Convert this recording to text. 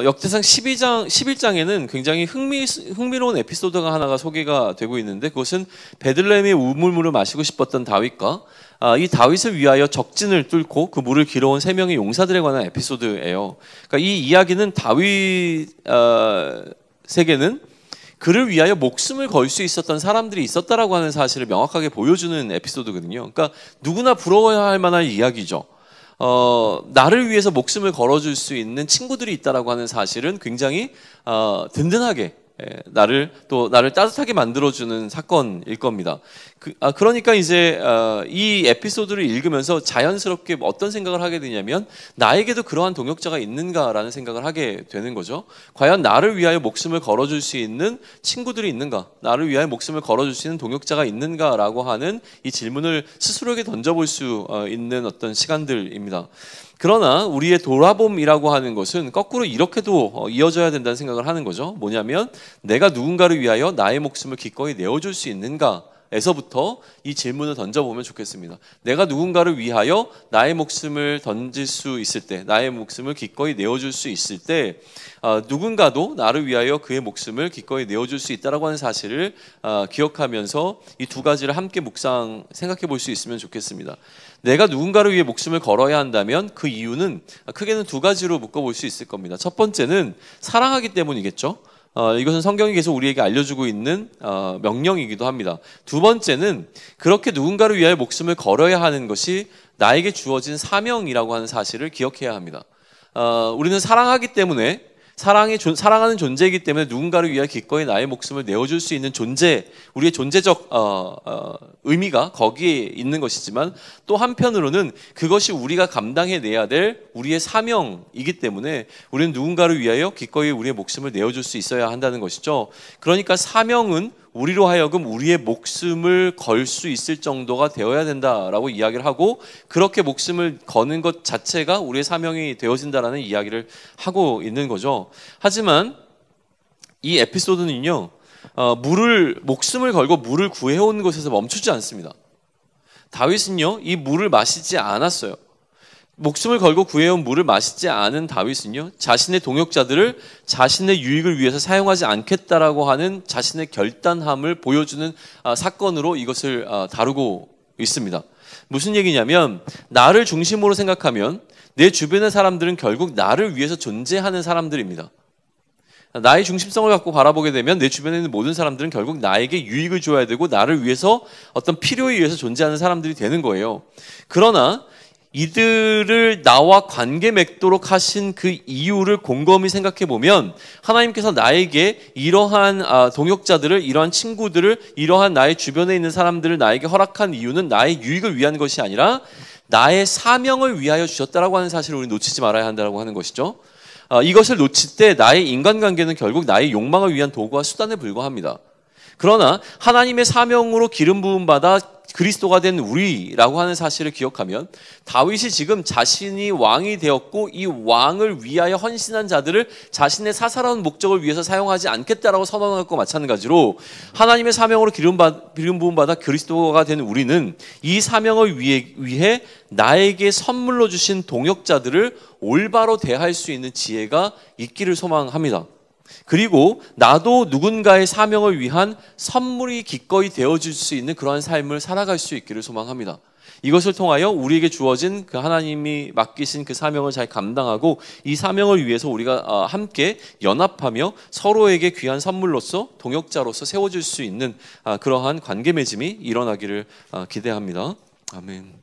역대상 11장에는 굉장히 흥미로운 에피소드가 하나가 소개가 되고 있는데, 그것은 베들레헴의 우물물을 마시고 싶었던 다윗과 이 다윗을 위하여 적진을 뚫고 그 물을 길어온 3명의 용사들에 관한 에피소드예요. 그러니까 이 이야기는 다윗에게는 그를 위하여 목숨을 걸 수 있었던 사람들이 있었다라고 하는 사실을 명확하게 보여주는 에피소드거든요. 그러니까 누구나 부러워야 할 만한 이야기죠. 나를 위해서 목숨을 걸어줄 수 있는 친구들이 있다라고 하는 사실은 굉장히 든든하게 나를 따뜻하게 만들어주는 사건일 겁니다. 그러니까 이제 이 에피소드를 읽으면서 자연스럽게 어떤 생각을 하게 되냐면, 나에게도 그러한 동역자가 있는가라는 생각을 하게 되는 거죠. 과연 나를 위하여 목숨을 걸어줄 수 있는 친구들이 있는가, 나를 위하여 목숨을 걸어줄 수 있는 동역자가 있는가라고 하는 이 질문을 스스로에게 던져볼 수 있는 어떤 시간들입니다. 그러나 우리의 돌아봄이라고 하는 것은 거꾸로 이렇게도 이어져야 된다는 생각을 하는 거죠. 뭐냐면, 내가 누군가를 위하여 나의 목숨을 기꺼이 내어줄 수 있는가 에서부터 이 질문을 던져보면 좋겠습니다. 내가 누군가를 위하여 나의 목숨을 던질 수 있을 때, 나의 목숨을 기꺼이 내어줄 수 있을 때, 누군가도 나를 위하여 그의 목숨을 기꺼이 내어줄 수 있다라고 하는 사실을 기억하면서 이 두 가지를 함께 생각해 볼 수 있으면 좋겠습니다. 내가 누군가를 위해 목숨을 걸어야 한다면 그 이유는 크게는 두 가지로 묶어볼 수 있을 겁니다. 첫 번째는 사랑하기 때문이겠죠. 이것은 성경이 계속 우리에게 알려주고 있는 명령이기도 합니다. 두 번째는 그렇게 누군가를 위하여 목숨을 걸어야 하는 것이 나에게 주어진 사명이라고 하는 사실을 기억해야 합니다. 우리는 사랑하기 때문에, 사랑하는 존재이기 때문에 누군가를 위하여 기꺼이 나의 목숨을 내어줄 수 있는 존재, 우리의 존재적 의미가 거기에 있는 것이지만, 또 한편으로는 그것이 우리가 감당해내야 될 우리의 사명이기 때문에 우리는 누군가를 위하여 기꺼이 우리의 목숨을 내어줄 수 있어야 한다는 것이죠. 그러니까 사명은 우리로 하여금 우리의 목숨을 걸 수 있을 정도가 되어야 된다라고 이야기를 하고, 그렇게 목숨을 거는 것 자체가 우리의 사명이 되어진다라는 이야기를 하고 있는 거죠. 하지만 이 에피소드는요, 목숨을 걸고 물을 구해온 것에서 멈추지 않습니다. 다윗은요, 이 물을 마시지 않았어요. 목숨을 걸고 구해온 물을 마시지 않은 다윗은요, 자신의 동역자들을 자신의 유익을 위해서 사용하지 않겠다라고 하는 자신의 결단함을 보여주는 사건으로 이것을 다루고 있습니다. 무슨 얘기냐면, 나를 중심으로 생각하면 내 주변의 사람들은 결국 나를 위해서 존재하는 사람들입니다. 나의 중심성을 갖고 바라보게 되면 내 주변에 있는 모든 사람들은 결국 나에게 유익을 줘야 되고 나를 위해서 어떤 필요에 의해서 존재하는 사람들이 되는 거예요. 그러나 이들을 나와 관계 맺도록 하신 그 이유를 곰곰이 생각해 보면, 하나님께서 나에게 이러한 동역자들을, 이러한 친구들을, 이러한 나의 주변에 있는 사람들을 나에게 허락한 이유는 나의 유익을 위한 것이 아니라 나의 사명을 위하여 주셨다라고 하는 사실을 우리 놓치지 말아야 한다고 하는 것이죠. 이것을 놓칠 때 나의 인간관계는 결국 나의 욕망을 위한 도구와 수단에 불과합니다. 그러나 하나님의 사명으로 기름 부음 받아 그리스도가 된 우리라고 하는 사실을 기억하면, 다윗이 지금 자신이 왕이 되었고 이 왕을 위하여 헌신한 자들을 자신의 사사로운 목적을 위해서 사용하지 않겠다라고 선언한 것과 마찬가지로, 하나님의 사명으로 기름 부음 받아 그리스도가 된 우리는 이 사명을 위해 나에게 선물로 주신 동역자들을 올바로 대할 수 있는 지혜가 있기를 소망합니다. 그리고 나도 누군가의 사명을 위한 선물이 기꺼이 되어줄 수 있는 그러한 삶을 살아갈 수 있기를 소망합니다. 이것을 통하여 우리에게 주어진 그 하나님이 맡기신 그 사명을 잘 감당하고, 이 사명을 위해서 우리가 함께 연합하며 서로에게 귀한 선물로서, 동역자로서 세워질 수 있는 그러한 관계 맺음이 일어나기를 기대합니다. 아멘.